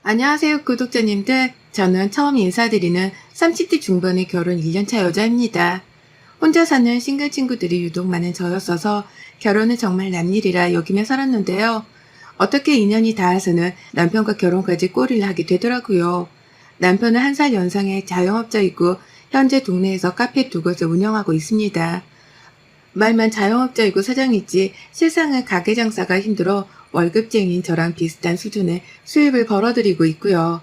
안녕하세요, 구독자님들. 저는 처음 인사드리는 30대 중반의 결혼 1년차 여자입니다. 혼자 사는 싱글 친구들이 유독 많은 저였어서 결혼은 정말 남일이라 여기며 살았는데요. 어떻게 인연이 닿아서는 남편과 결혼까지 꼬리를 하게 되더라고요. 남편은 1살 연상의 자영업자이고 현재 동네에서 카페 2곳을 운영하고 있습니다. 말만 자영업자이고 사장이지 실상은 가게 장사가 힘들어 월급쟁이인 저랑 비슷한 수준의 수입을 벌어들이고 있고요.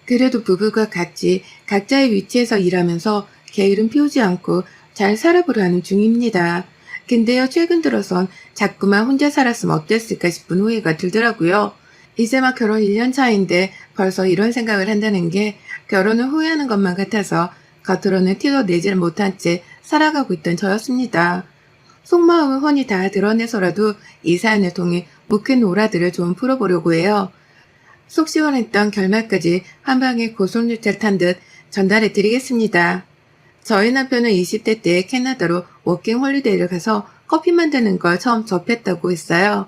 그래도 부부가 같이 각자의 위치에서 일하면서 게으름 피우지 않고 잘 살아보려는 중입니다. 근데요, 최근 들어선 자꾸만 혼자 살았으면 어땠을까 싶은 후회가 들더라고요. 이제 막 결혼 1년 차인데 벌써 이런 생각을 한다는 게 결혼을 후회하는 것만 같아서 겉으로는 티도 내지를 못한 채 살아가고 있던 저였습니다. 속마음을 훤히 다 드러내서라도 이 사연을 통해 묵힌 오라들을 좀 풀어보려고 해요. 속 시원했던 결말까지 한 방에 고속유찰 탄 듯 전달해 드리겠습니다. 저희 남편은 20대 때 캐나다로 워킹 홀리데이를 가서 커피 만드는 걸 처음 접했다고 했어요.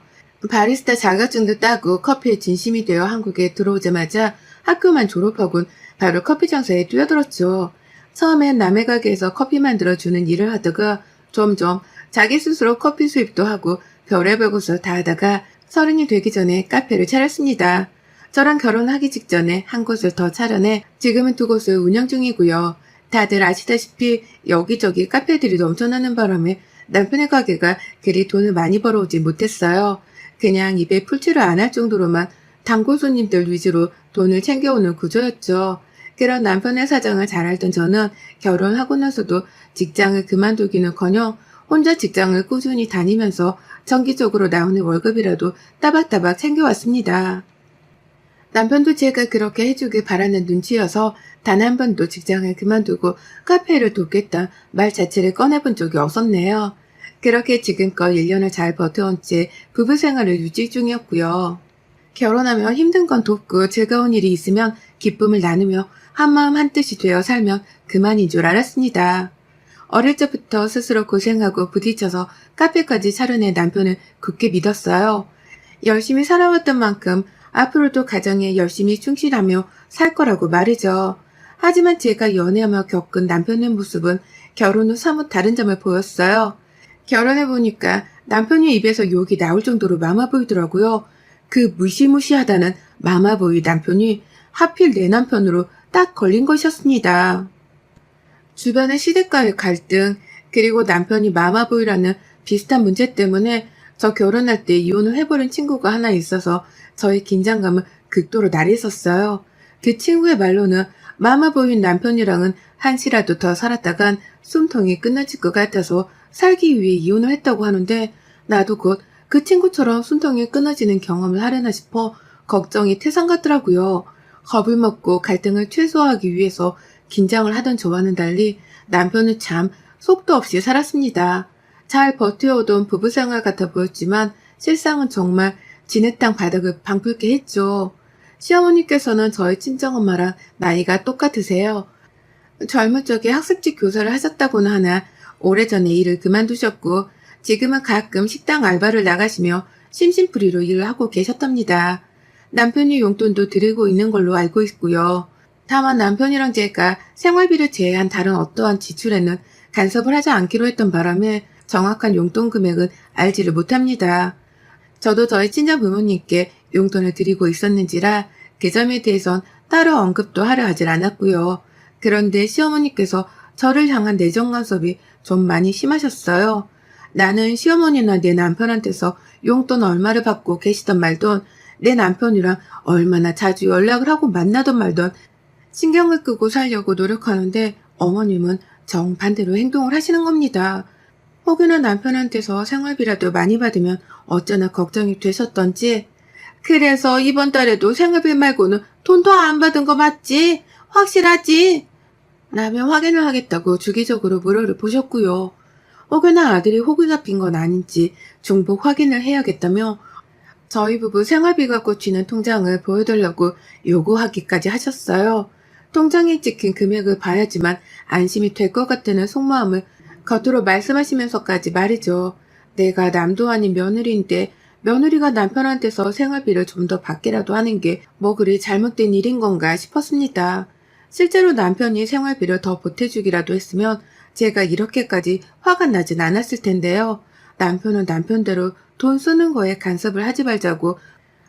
바리스타 자격증도 따고 커피에 진심이 되어 한국에 들어오자마자 학교만 졸업하곤 바로 커피 장사에 뛰어들었죠. 처음엔 남의 가게에서 커피 만들어주는 일을 하다가 점점 자기 스스로 커피 수입도 하고 별의별 곳을 다 하다가 30이 되기 전에 카페를 차렸습니다. 저랑 결혼하기 직전에 한 곳을 더 차려내 지금은 2곳을 운영 중이고요. 다들 아시다시피 여기저기 카페들이 넘쳐나는 바람에 남편의 가게가 그리 돈을 많이 벌어오지 못했어요. 그냥 입에 풀칠을 안 할 정도로만 단골 손님들 위주로 돈을 챙겨오는 구조였죠. 그런 남편의 사정을 잘 알던 저는 결혼하고 나서도 직장을 그만두기는커녕 혼자 직장을 꾸준히 다니면서 정기적으로 나오는 월급이라도 따박따박 챙겨왔습니다. 남편도 제가 그렇게 해주길 바라는 눈치여서 단 한 번도 직장을 그만두고 카페를 돕겠다 말 자체를 꺼내본 적이 없었네요. 그렇게 지금껏 1년을 잘 버텨온 채 부부 생활을 유지 중이었고요. 결혼하면 힘든 건 돕고 즐거운 일이 있으면 기쁨을 나누며 한마음 한뜻이 되어 살면 그만인 줄 알았습니다. 어릴 적부터 스스로 고생하고 부딪혀서 카페까지 차려낸 남편을 굳게 믿었어요. 열심히 살아왔던 만큼 앞으로도 가정에 열심히 충실하며 살 거라고 말이죠. 하지만 제가 연애하며 겪은 남편의 모습은 결혼 후 사뭇 다른 점을 보였어요. 결혼해보니까 남편의 입에서 욕이 나올 정도로 마마 보이더라고요. 그 무시무시하다는 마마보이 남편이 하필 내 남편으로 딱 걸린 것이었습니다. 주변의 시댁과의 갈등, 그리고 남편이 마마보이라는 비슷한 문제 때문에 저 결혼할 때 이혼을 해버린 친구가 하나 있어서 저의 긴장감을 극도로 날렸었어요. 그 친구의 말로는 마마보이인 남편이랑은 한시라도 더 살았다간 숨통이 끊어질 것 같아서 살기 위해 이혼을 했다고 하는데 나도 곧 그 친구처럼 숨통이 끊어지는 경험을 하려나 싶어 걱정이 태산 같더라고요. 겁을 먹고 갈등을 최소화하기 위해서 긴장을 하던 저와는 달리 남편은 참 속도 없이 살았습니다. 잘 버텨오던 부부생활 같아 보였지만 실상은 정말 진흙탕 바닥을 방불케 했죠. 시어머니께서는 저희 친정엄마랑 나이가 똑같으세요. 젊은 적에 학습지 교사를 하셨다고는 하나 오래전에 일을 그만두셨고 지금은 가끔 식당 알바를 나가시며 심심풀이로 일을 하고 계셨답니다. 남편이 용돈도 드리고 있는 걸로 알고 있고요. 다만 남편이랑 제가 생활비를 제외한 다른 어떠한 지출에는 간섭을 하지 않기로 했던 바람에 정확한 용돈 금액은 알지를 못합니다. 저도 저희 친정 부모님께 용돈을 드리고 있었는지라 그 점에 대해선 따로 언급도 하려 하질 않았고요. 그런데 시어머니께서 저를 향한 내정 간섭이 좀 많이 심하셨어요. 나는 시어머니나 내 남편한테서 용돈 얼마를 받고 계시던 말던 내 남편이랑 얼마나 자주 연락을 하고 만나던 말던 신경을 끄고 살려고 노력하는데 어머님은 정반대로 행동을 하시는 겁니다. 혹여나 남편한테서 생활비라도 많이 받으면 어쩌나 걱정이 되셨던지 그래서 이번 달에도 생활비 말고는 돈 더 안 받은 거 맞지? 확실하지? 라며 확인을 하겠다고 주기적으로 물어를 보셨고요. 혹여나 아들이 호구 잡힌 건 아닌지 중복 확인을 해야겠다며 저희 부부 생활비가 꽂히는 통장을 보여달라고 요구하기까지 하셨어요. 통장에 찍힌 금액을 봐야지만 안심이 될 것 같다는 속마음을 겉으로 말씀하시면서까지 말이죠. 내가 남도 아닌 며느리인데 며느리가 남편한테서 생활비를 좀 더 받게라도 하는 게 뭐 그리 잘못된 일인 건가 싶었습니다. 실제로 남편이 생활비를 더 보태주기라도 했으면 제가 이렇게까지 화가 나진 않았을 텐데요. 남편은 남편대로 돈 쓰는 거에 간섭을 하지 말자고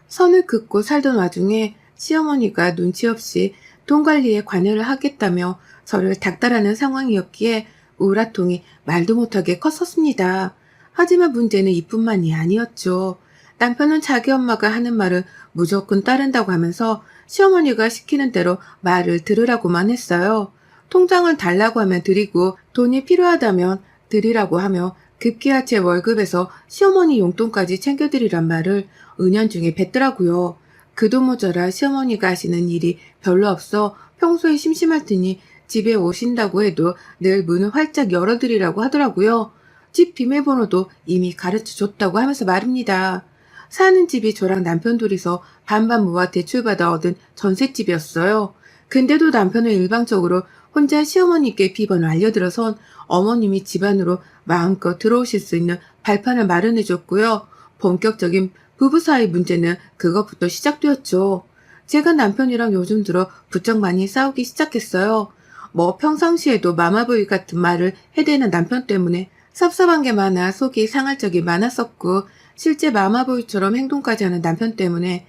선을 긋고 살던 와중에 시어머니가 눈치 없이 돈 관리에 관여를 하겠다며 저를 닥달하는 상황이었기에 우라통이 말도 못하게 컸었습니다. 하지만 문제는 이뿐만이 아니었죠. 남편은 자기 엄마가 하는 말은 무조건 따른다고 하면서 시어머니가 시키는 대로 말을 들으라고만 했어요. 통장을 달라고 하면 드리고 돈이 필요하다면 드리라고 하며 급기야 제 월급에서 시어머니 용돈까지 챙겨드리란 말을 은연중에 뱉더라고요. 그 돈 모자라 시어머니가 하시는 일이 별로 없어 평소에 심심할 테니 집에 오신다고 해도 늘 문을 활짝 열어드리라고 하더라고요. 집 비밀번호도 이미 가르쳐줬다고 하면서 말입니다. 사는 집이 저랑 남편 둘이서 반반 모아 대출받아 얻은 전셋집이었어요. 근데도 남편은 일방적으로 혼자 시어머니께 비번을 알려들어선 어머님이 집안으로 마음껏 들어오실 수 있는 발판을 마련해줬고요. 본격적인 부부 사이 문제는 그것부터 시작되었죠. 제가 남편이랑 요즘 들어 부쩍 많이 싸우기 시작했어요. 뭐 평상시에도 마마보이 같은 말을 해대는 남편 때문에 섭섭한 게 많아 속이 상할 적이 많았었고 실제 마마보이처럼 행동까지 하는 남편 때문에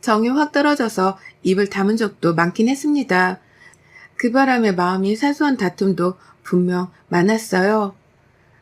정이 확 떨어져서 입을 다문 적도 많긴 했습니다. 그 바람에 마음이 사소한 다툼도 분명 많았어요.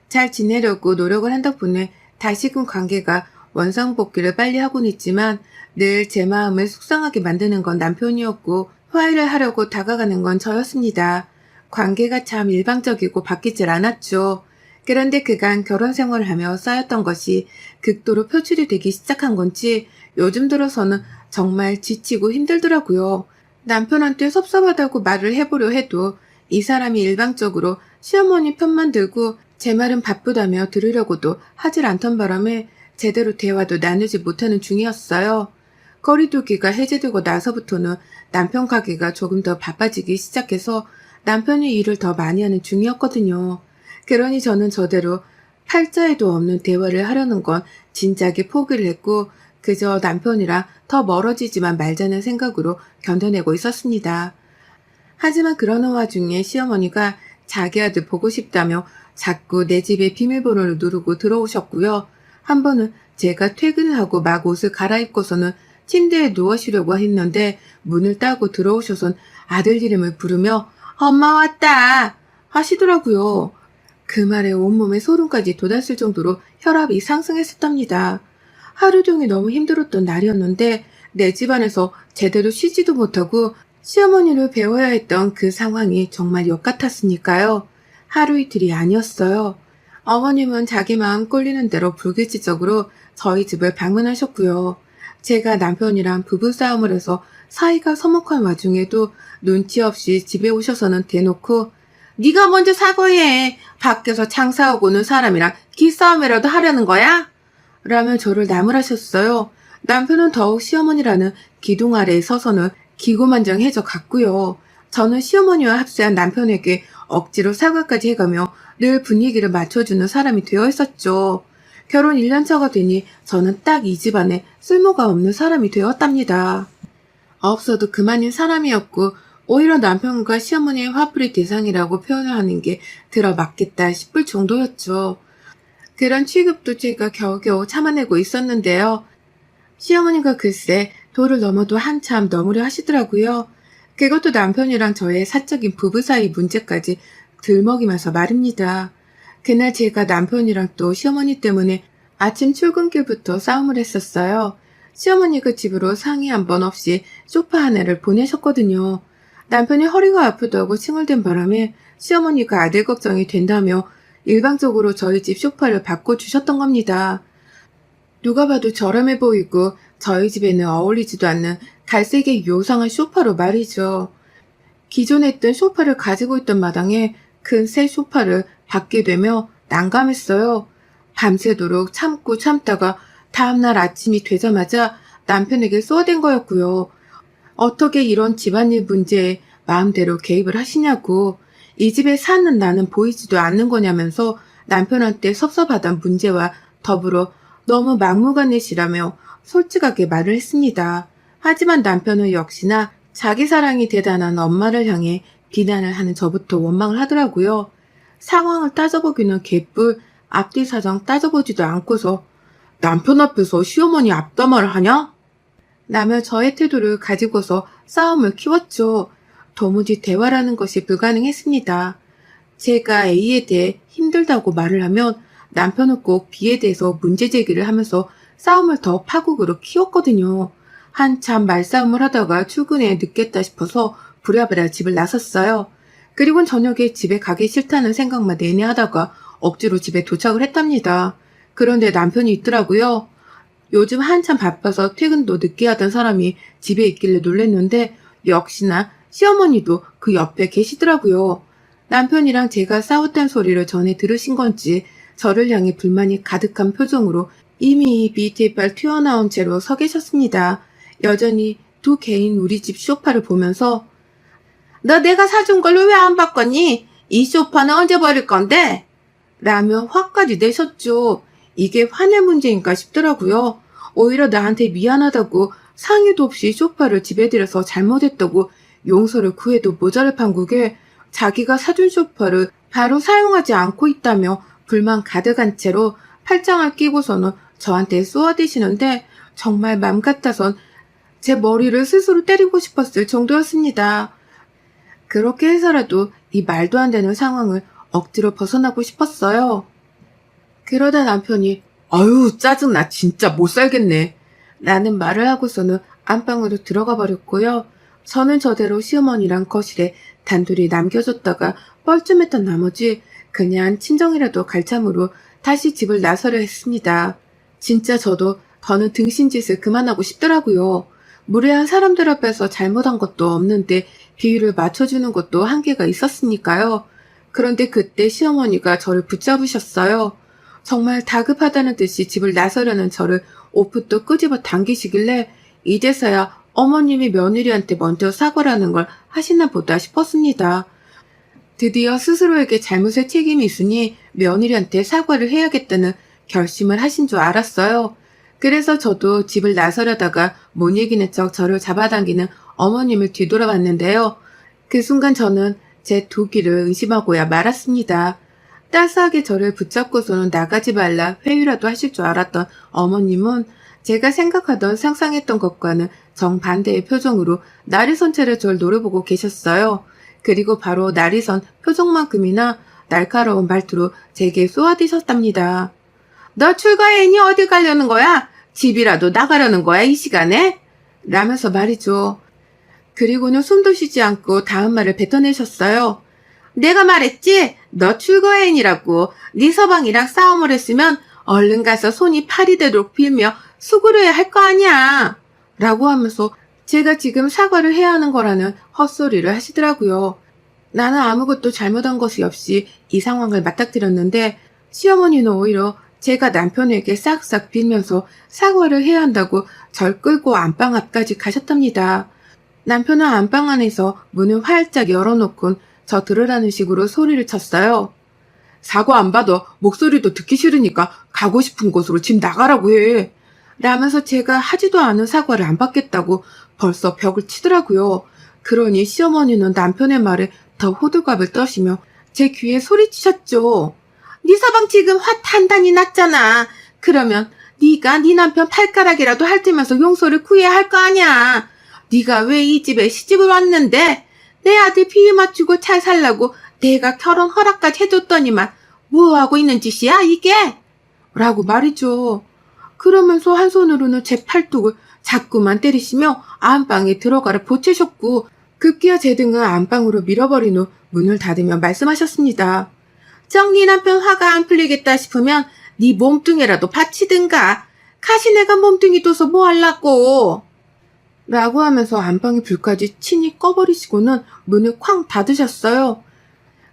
잘 지내려고 노력을 한 덕분에 다시금 관계가 원상복귀를 빨리 하곤 있지만 늘 제 마음을 속상하게 만드는 건 남편이었고 화해를 하려고 다가가는 건 저였습니다. 관계가 참 일방적이고 바뀌질 않았죠. 그런데 그간 결혼 생활을 하며 쌓였던 것이 극도로 표출이 되기 시작한 건지 요즘 들어서는 정말 지치고 힘들더라고요. 남편한테 섭섭하다고 말을 해보려 해도 이 사람이 일방적으로 시어머니 편만 들고 제 말은 바쁘다며 들으려고도 하질 않던 바람에 제대로 대화도 나누지 못하는 중이었어요. 거리두기가 해제되고 나서부터는 남편 가게가 조금 더 바빠지기 시작해서 남편이 일을 더 많이 하는 중이었거든요. 그러니 저는 저대로 팔자에도 없는 대화를 하려는 건 진작에 포기를 했고 그저 남편이랑 더 멀어지지만 말자는 생각으로 견뎌내고 있었습니다. 하지만 그러는 와중에 시어머니가 자기 아들 보고 싶다며 자꾸 내 집에 비밀번호를 누르고 들어오셨고요. 한 번은 제가 퇴근을 하고 막 옷을 갈아입고서는 침대에 누워쉬려고 했는데 문을 따고 들어오셔선 아들 이름을 부르며 엄마 왔다 하시더라고요. 그 말에 온몸에 소름까지 돋았을 정도로 혈압이 상승했었답니다. 하루 종일 너무 힘들었던 날이었는데 내 집안에서 제대로 쉬지도 못하고 시어머니를 배워야 했던 그 상황이 정말 역 같았으니까요. 하루 이틀이 아니었어요. 어머님은 자기 마음 꼴리는 대로 불규칙적으로 저희 집을 방문하셨고요. 제가 남편이랑 부부싸움을 해서 사이가 서먹한 와중에도 눈치 없이 집에 오셔서는 대놓고 네가 먼저 사과해. 밖에서 장사하고 오는 사람이랑 기싸움이라도 하려는 거야? 라며 저를 나무라셨어요. 남편은 더욱 시어머니라는 기둥 아래에 서서는 기고만장해져 갔고요. 저는 시어머니와 합세한 남편에게 억지로 사과까지 해가며 늘 분위기를 맞춰주는 사람이 되어 있었죠. 결혼 1년차가 되니 저는 딱 이 집안에 쓸모가 없는 사람이 되었답니다. 없어도 그만인 사람이었고 오히려 남편과 시어머니의 화풀이 대상이라고 표현을 하는 게 들어맞겠다 싶을 정도였죠. 그런 취급도 제가 겨우겨우 참아내고 있었는데요. 시어머니가 글쎄 도를 넘어도 한참 넘으려 하시더라고요. 그것도 남편이랑 저의 사적인 부부 사이 문제까지 들먹이면서 말입니다. 그날 제가 남편이랑 또 시어머니 때문에 아침 출근길부터 싸움을 했었어요. 시어머니가 집으로 상의 한 번 없이 소파 하나를 보내셨거든요. 남편이 허리가 아프다고 칭얼댄 바람에 시어머니가 아들 걱정이 된다며 일방적으로 저희 집 소파를 바꿔주셨던 겁니다. 누가 봐도 저렴해 보이고 저희 집에는 어울리지도 않는 갈색의 요상한 소파로 말이죠. 기존에 있던 소파를 가지고 있던 마당에 큰 새 소파를 받게 되며 난감했어요. 밤새도록 참고 참다가 다음날 아침이 되자마자 남편에게 쏘아댄 거였고요. 어떻게 이런 집안일 문제에 마음대로 개입을 하시냐고, 이 집에 사는 나는 보이지도 않는 거냐면서 남편한테 섭섭하단 문제와 더불어 너무 막무가내시라며 솔직하게 말을 했습니다. 하지만 남편은 역시나 자기 사랑이 대단한 엄마를 향해 비난을 하는 저부터 원망을 하더라고요. 상황을 따져보기는 개뿔, 앞뒤 사정 따져보지도 않고서 남편 앞에서 시어머니 앞담화를 하냐? 라며 저의 태도를 가지고서 싸움을 키웠죠. 도무지 대화라는 것이 불가능했습니다. 제가 A에 대해 힘들다고 말을 하면 남편은 꼭 B에 대해서 문제 제기를 하면서 싸움을 더 파국으로 키웠거든요. 한참 말싸움을 하다가 출근에 늦겠다 싶어서 부랴부랴 집을 나섰어요. 그리고 저녁에 집에 가기 싫다는 생각만 내내 하다가 억지로 집에 도착을 했답니다. 그런데 남편이 있더라고요. 요즘 한참 바빠서 퇴근도 늦게 하던 사람이 집에 있길래 놀랐는데 역시나 시어머니도 그 옆에 계시더라고요. 남편이랑 제가 싸웠다는 소리를 전에 들으신 건지 저를 향해 불만이 가득한 표정으로 이미 밑에 이빨 튀어나온 채로 서 계셨습니다. 여전히 두 개인 우리 집 소파를 보면서 너 내가 사준 걸로 왜 안 바꿨니? 이 소파는 언제 버릴 건데? 라며 화까지 내셨죠. 이게 화낼 문제인가 싶더라고요. 오히려 나한테 미안하다고 상의도 없이 소파를 집에 들여서 잘못했다고 용서를 구해도 모자랄 판국에 자기가 사준 소파를 바로 사용하지 않고 있다며 불만 가득한 채로 팔짱을 끼고서는 저한테 쏘아대시는데 정말 맘 같아선 제 머리를 스스로 때리고 싶었을 정도였습니다. 그렇게 해서라도 이 말도 안 되는 상황을 억지로 벗어나고 싶었어요. 그러다 남편이 아유 짜증나 진짜 못 살겠네 라는 말을 하고서는 안방으로 들어가 버렸고요. 저는 저대로 시어머니랑 거실에 단둘이 남겨줬다가 뻘쭘했던 나머지 그냥 친정이라도 갈 참으로 다시 집을 나서려 했습니다. 진짜 저도 더는 등신짓을 그만하고 싶더라고요. 무례한 사람들 앞에서 잘못한 것도 없는데 비율을 맞춰주는 것도 한계가 있었으니까요. 그런데 그때 시어머니가 저를 붙잡으셨어요. 정말 다급하다는 듯이 집을 나서려는 저를 옷부터 끄집어 당기시길래 이제서야 어머님이 며느리한테 먼저 사과라는 걸 하시나 보다 싶었습니다. 드디어 스스로에게 잘못의 책임이 있으니 며느리한테 사과를 해야겠다는 결심을 하신 줄 알았어요. 그래서 저도 집을 나서려다가 못 이기는 척 저를 잡아당기는 어머님을 뒤돌아봤는데요. 그 순간 저는 제 두 귀를 의심하고야 말았습니다. 따스하게 저를 붙잡고서는 나가지 말라 회유라도 하실 줄 알았던 어머님은 제가 생각하던 상상했던 것과는 정반대의 표정으로 날이 선 채로 저를 노려보고 계셨어요. 그리고 바로 날이 선 표정만큼이나 날카로운 말투로 제게 쏘아대셨답니다. 너 출가해니 어디 가려는 거야? 집이라도 나가려는 거야 이 시간에? 라면서 말이죠. 그리고는 숨도 쉬지 않고 다음 말을 뱉어내셨어요. 내가 말했지? 너 출거해인이라고. 네 서방이랑 싸움을 했으면 얼른 가서 손이 팔이 되도록 빌며 수그려야 할 거 아니야. 라고 하면서 제가 지금 사과를 해야 하는 거라는 헛소리를 하시더라고요. 나는 아무것도 잘못한 것이 없이 이 상황을 맞닥뜨렸는데 시어머니는 오히려 제가 남편에게 싹싹 빌면서 사과를 해야 한다고 절 끌고 안방 앞까지 가셨답니다. 남편은 안방 안에서 문을 활짝 열어놓곤 저 들으라는 식으로 소리를 쳤어요. 사과 안 받아. 목소리도 듣기 싫으니까 가고 싶은 곳으로 집 나가라고 해. 라면서 제가 하지도 않은 사과를 안 받겠다고 벌써 벽을 치더라고요. 그러니 시어머니는 남편의 말에 더 호들갑을 떠시며 제 귀에 소리치셨죠. 네 서방 지금 화 단단히 났잖아. 그러면 네가 네 남편 팔가락이라도 핥으면서 용서를 구해야 할 거 아니야. 네가 왜 이 집에 시집을 왔는데? 내 아들 비위 맞추고 잘 살라고 내가 결혼 허락까지 해줬더니만 뭐하고 있는 짓이야 이게? 라고 말이죠. 그러면서 한 손으로는 제 팔뚝을 자꾸만 때리시며 안방에 들어가라 보채셨고 급기야 제 등을 안방으로 밀어버린 후 문을 닫으며 말씀하셨습니다. 정네 남편 화가 안 풀리겠다 싶으면 네 몸뚱이라도 받치든가. 가시네가 몸뚱이 둬서 뭐 할라고. 라고 하면서 안방의 불까지 친히 꺼버리시고는 문을 쾅 닫으셨어요.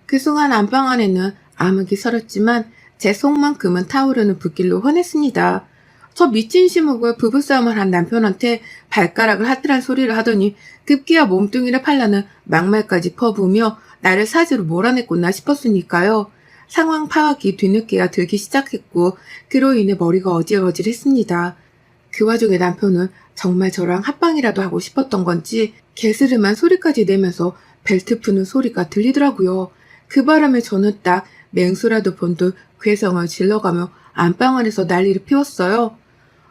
그 순간 안방 안에는 암흑이 서렸지만 제 속만큼은 타오르는 불길로 환했습니다. 저 미친 시목을 부부싸움을 한 남편한테 발가락을 핫뜨란 소리를 하더니 급기야 몸뚱이를 팔라는 막말까지 퍼부으며 나를 사지로 몰아냈구나 싶었으니까요. 상황 파악이 뒤늦게야 들기 시작했고 그로 인해 머리가 어질어질했습니다. 그 와중에 남편은 정말 저랑 합방이라도 하고 싶었던 건지 개스름한 소리까지 내면서 벨트 푸는 소리가 들리더라고요. 그 바람에 저는 딱 맹수라도 본 듯 괴성을 질러가며 안방 안에서 난리를 피웠어요.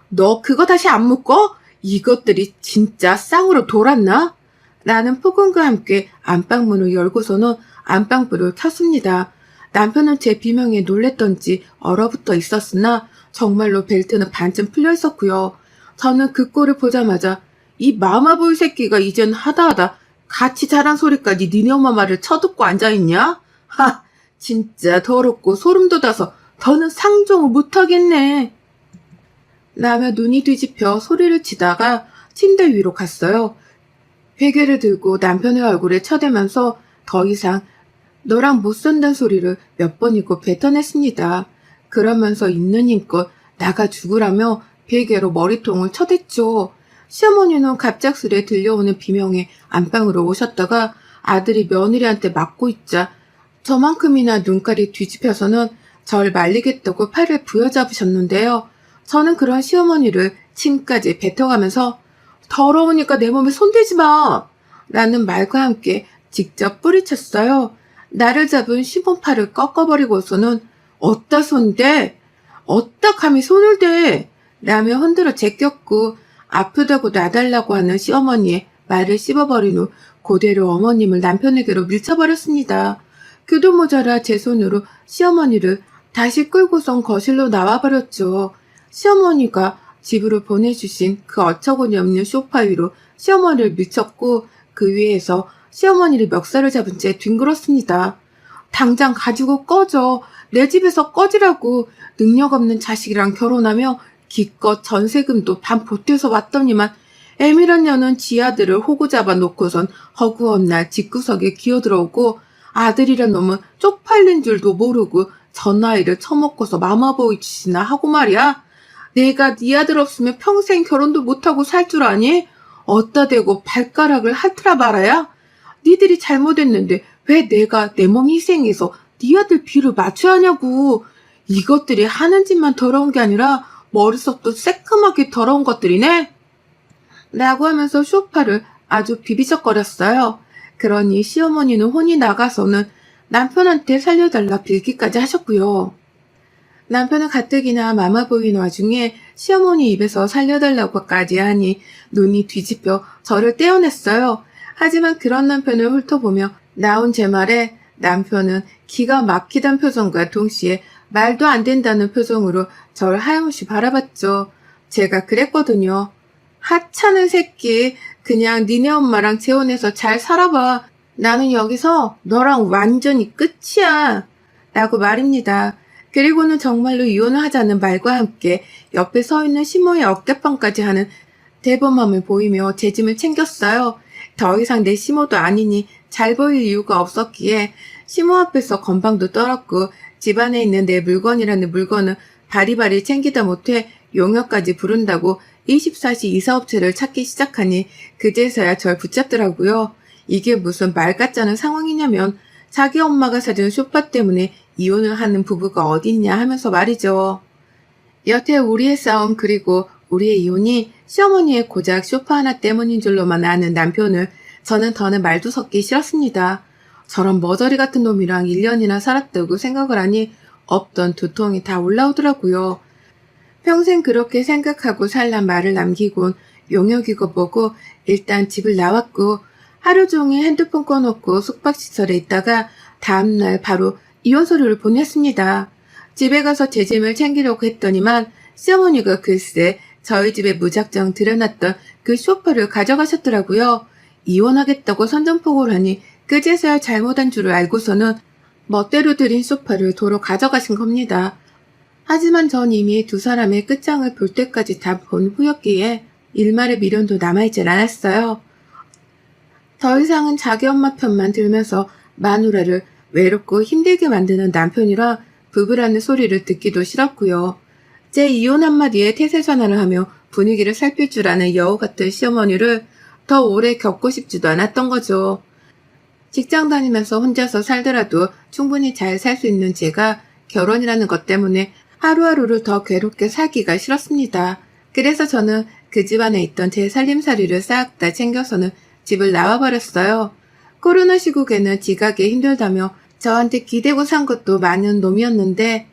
너 그거 다시 안 묶어? 이것들이 진짜 쌍으로 돌았나? 라는 폭언과 함께 안방문을 열고서는 안방불을 켰습니다. 남편은 제 비명에 놀랬던지 얼어붙어 있었으나 정말로 벨트는 반쯤 풀려 있었고요. 저는 그 꼴을 보자마자 이 마마보이 새끼가 이젠 하다하다 같이 자란 소리까지 니네 엄마 말을 쳐듣고 앉아있냐? 하, 진짜 더럽고 소름 돋아서 더는 상종을 못하겠네. 라며 눈이 뒤집혀 소리를 치다가 침대 위로 갔어요. 베개를 들고 남편의 얼굴에 쳐대면서 더 이상 너랑 못 산다는 소리를 몇 번이고 뱉어냈습니다. 그러면서 있는 힘껏 나가 죽으라며 베개로 머리통을 쳐댔죠. 시어머니는 갑작스레 들려오는 비명에 안방으로 오셨다가 아들이 며느리한테 맞고 있자 저만큼이나 눈깔이 뒤집혀서는 절 말리겠다고 팔을 부여잡으셨는데요. 저는 그런 시어머니를 침까지 뱉어가면서 더러우니까 내 몸에 손대지 마! 라는 말과 함께 직접 뿌리쳤어요. 나를 잡은 시몬팔을 꺾어버리고서는 어따 손대? 어따 감히 손을 대? 라며 흔들어 제꼈고 아프다고 놔달라고 하는 시어머니의 말을 씹어버린 후 그대로 어머님을 남편에게로 밀쳐버렸습니다. 그도 모자라 제 손으로 시어머니를 다시 끌고선 거실로 나와버렸죠. 시어머니가 집으로 보내주신 그 어처구니 없는 소파 위로 시어머니를 밀쳤고 그 위에서 시어머니를 멱살을 잡은 채 뒹굴었습니다. 당장 가지고 꺼져. 내 집에서 꺼지라고. 능력 없는 자식이랑 결혼하며 기껏 전세금도 반 보태서 왔더니만 애미란 년은 지 아들을 호구 잡아 놓고선 허구한 날 집구석에 기어들어오고 아들이란 놈은 쪽팔린 줄도 모르고 전 아이를 처먹고서 마마보이 짓이나 하고 말이야. 내가 네 아들 없으면 평생 결혼도 못하고 살 줄 아니? 어따 대고 발가락을 핥으라 말아야? 니들이 잘못했는데 왜 내가 내 몸 희생해서 네 아들 비를 맞춰야 하냐고. 이것들이 하는 짓만 더러운 게 아니라 머릿속도 새까맣게 더러운 것들이네? 라고 하면서 소파를 아주 비비적거렸어요. 그러니 시어머니는 혼이 나가서는 남편한테 살려달라 빌기까지 하셨고요. 남편은 가뜩이나 마마보이는 와중에 시어머니 입에서 살려달라고까지 하니 눈이 뒤집혀 저를 떼어냈어요. 하지만 그런 남편을 훑어보며 나온 제 말에 남편은 기가 막히단 표정과 동시에 말도 안 된다는 표정으로 저를 하염없이 바라봤죠. 제가 그랬거든요. 하찮은 새끼, 그냥 니네 엄마랑 재혼해서 잘 살아봐. 나는 여기서 너랑 완전히 끝이야. 라고 말입니다. 그리고는 정말로 이혼을 하자는 말과 함께 옆에 서 있는 시모의 어깨빵까지 하는 대범함을 보이며 제 짐을 챙겼어요. 더 이상 내 시모도 아니니 잘 보일 이유가 없었기에 시모 앞에서 건방도 떨었고 집안에 있는 내 물건이라는 물건을 바리바리 챙기다 못해 용역까지 부른다고 24시 이사업체를 찾기 시작하니 그제서야 절 붙잡더라고요. 이게 무슨 말 같자는 상황이냐면 자기 엄마가 사준 소파 때문에 이혼을 하는 부부가 어딨냐 하면서 말이죠. 여태 우리의 싸움 그리고 우리의 이혼이 시어머니의 고작 소파 하나 때문인 줄로만 아는 남편을 저는 더는 말도 섞기 싫었습니다. 저런 머저리 같은 놈이랑 1년이나 살았다고 생각을 하니 없던 두통이 다 올라오더라고요. 평생 그렇게 생각하고 살란 말을 남기곤 용역이고 보고 일단 집을 나왔고 하루 종일 핸드폰 꺼놓고 숙박시설에 있다가 다음날 바로 이혼서류를 보냈습니다. 집에 가서 제 짐을 챙기려고 했더니만 시어머니가 글쎄 저희 집에 무작정 들여놨던 그 소파를 가져가셨더라고요. 이혼하겠다고 선전포고를 하니 그제서야 잘못한 줄을 알고서는 멋대로 들인 소파를 도로 가져가신 겁니다. 하지만 전 이미 두 사람의 끝장을 볼 때까지 다 본 후였기에 일말의 미련도 남아있질 않았어요. 더 이상은 자기 엄마 편만 들면서 마누라를 외롭고 힘들게 만드는 남편이라 부부라는 소리를 듣기도 싫었고요. 제 이혼 한마디에 태세 전환을 하며 분위기를 살필 줄 아는 여우 같은 시어머니를 더 오래 겪고 싶지도 않았던 거죠. 직장 다니면서 혼자서 살더라도 충분히 잘 살 수 있는 제가 결혼이라는 것 때문에 하루하루를 더 괴롭게 살기가 싫었습니다. 그래서 저는 그 집안에 있던 제 살림살이를 싹 다 챙겨서는 집을 나와버렸어요. 코로나 시국에는 지각이 힘들다며 저한테 기대고 산 것도 많은 놈이었는데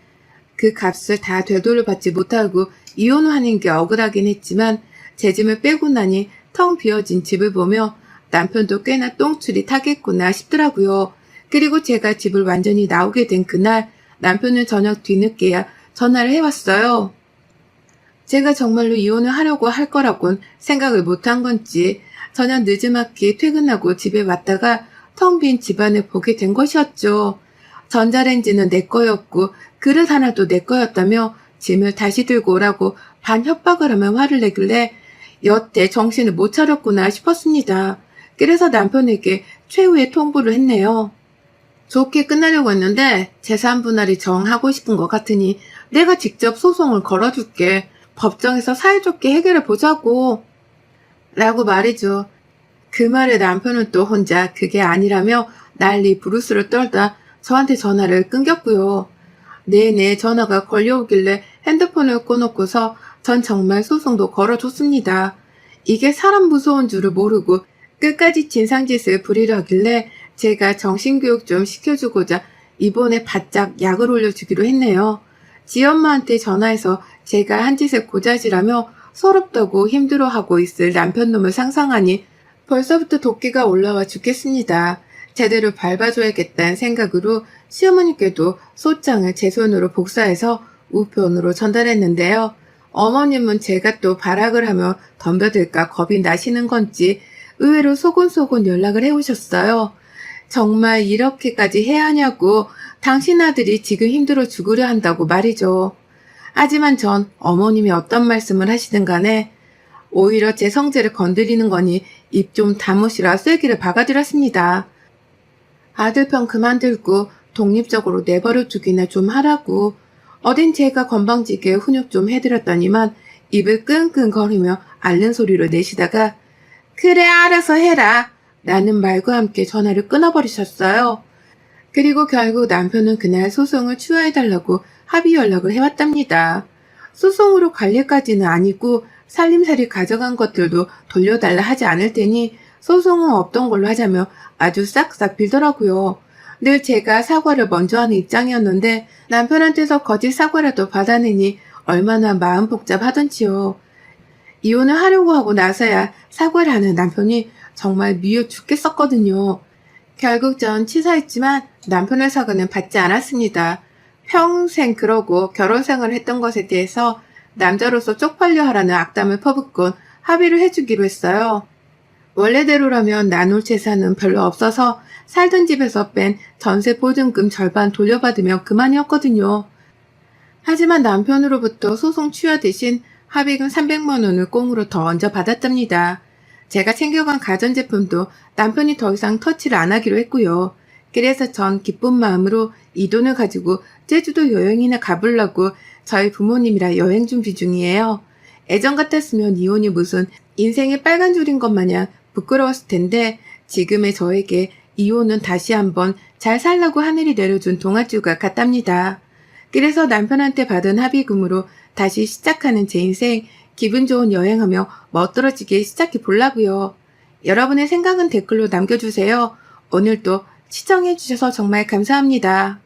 그 값을 다 되돌려 받지 못하고 이혼하는 게 억울하긴 했지만 제 짐을 빼고 나니 텅 비어진 집을 보며 남편도 꽤나 똥줄이 타겠구나 싶더라고요. 그리고 제가 집을 완전히 나오게 된 그날 남편은 저녁 뒤늦게야 전화를 해왔어요. 제가 정말로 이혼을 하려고 할 거라곤 생각을 못한 건지 저녁 늦지막히 퇴근하고 집에 왔다가 텅 빈 집안을 보게 된 것이었죠. 전자레인지는 내 거였고 그릇 하나도 내 거였다며 짐을 다시 들고 오라고 반 협박을 하며 화를 내길래 여태 정신을 못 차렸구나 싶었습니다. 그래서 남편에게 최후의 통보를 했네요. 좋게 끝나려고 했는데 재산 분할이 정하고 싶은 것 같으니 내가 직접 소송을 걸어줄게. 법정에서 사이좋게 해결해 보자고. 라고 말이죠. 그 말에 남편은 또 혼자 그게 아니라며 난리 부르스를 떨다 저한테 전화를 끊겼고요. 내내 전화가 걸려오길래 핸드폰을 꺼놓고서 전 정말 소송도 걸어줬습니다. 이게 사람 무서운 줄을 모르고 끝까지 진상짓을 부리려 하길래 제가 정신교육 좀 시켜주고자 이번에 바짝 약을 올려주기로 했네요. 지엄마한테 전화해서 제가 한 짓을 고자질하며 서럽다고 힘들어하고 있을 남편놈을 상상하니 벌써부터 도끼가 올라와 죽겠습니다. 제대로 밟아줘야겠다는 생각으로 시어머니께도 소장을 제 손으로 복사해서 우편으로 전달했는데요. 어머님은 제가 또 발악을 하며 덤벼들까 겁이 나시는 건지 의외로 소곤소곤 연락을 해오셨어요. 정말 이렇게까지 해야 하냐고 당신 아들이 지금 힘들어 죽으려 한다고 말이죠. 하지만 전 어머님이 어떤 말씀을 하시든 간에 오히려 제 성질을 건드리는 거니 입 좀 다무시라 쐐기를 박아드렸습니다. 아들 편 그만 들고 독립적으로 내버려 두기나 좀 하라고 어딘 제가 건방지게 훈육 좀 해드렸더니만 입을 끙끙거리며 앓는 소리를 내시다가 그래 알아서 해라 라는 말과 함께 전화를 끊어버리셨어요. 그리고 결국 남편은 그날 소송을 취하해달라고 합의 연락을 해왔답니다. 소송으로 갈 일까지는 아니고 살림살이 가져간 것들도 돌려달라 하지 않을 테니 소송은 없던 걸로 하자며 아주 싹싹 빌더라고요. 늘 제가 사과를 먼저 하는 입장이었는데 남편한테서 거짓 사과라도 받아내니 얼마나 마음 복잡하던지요. 이혼을 하려고 하고 나서야 사과를 하는 남편이 정말 미워 죽겠었거든요. 결국 전 치사했지만 남편의 사과는 받지 않았습니다. 평생 그러고 결혼 생활을 했던 것에 대해서 남자로서 쪽팔려 하라는 악담을 퍼붓곤 합의를 해주기로 했어요. 원래대로라면 나눌 재산은 별로 없어서 살던 집에서 뺀 전세 보증금 절반 돌려받으면 그만이었거든요. 하지만 남편으로부터 소송 취하 대신 합의금 300만 원을 꽁으로 더 얹어 받았답니다. 제가 챙겨간 가전제품도 남편이 더 이상 터치를 안 하기로 했고요. 그래서 전 기쁜 마음으로 이 돈을 가지고 제주도 여행이나 가보려고 저희 부모님이랑 여행 준비 중이에요. 예전 같았으면 이혼이 무슨 인생의 빨간 줄인 것 마냥 부끄러웠을 텐데 지금의 저에게 이혼은 다시 한번 잘 살라고 하늘이 내려준 동아줄과 같답니다. 그래서 남편한테 받은 합의금으로 다시 시작하는 제 인생 기분 좋은 여행하며 멋들어지게 시작해 보려고요. 여러분의 생각은 댓글로 남겨주세요. 오늘도 시청해주셔서 정말 감사합니다.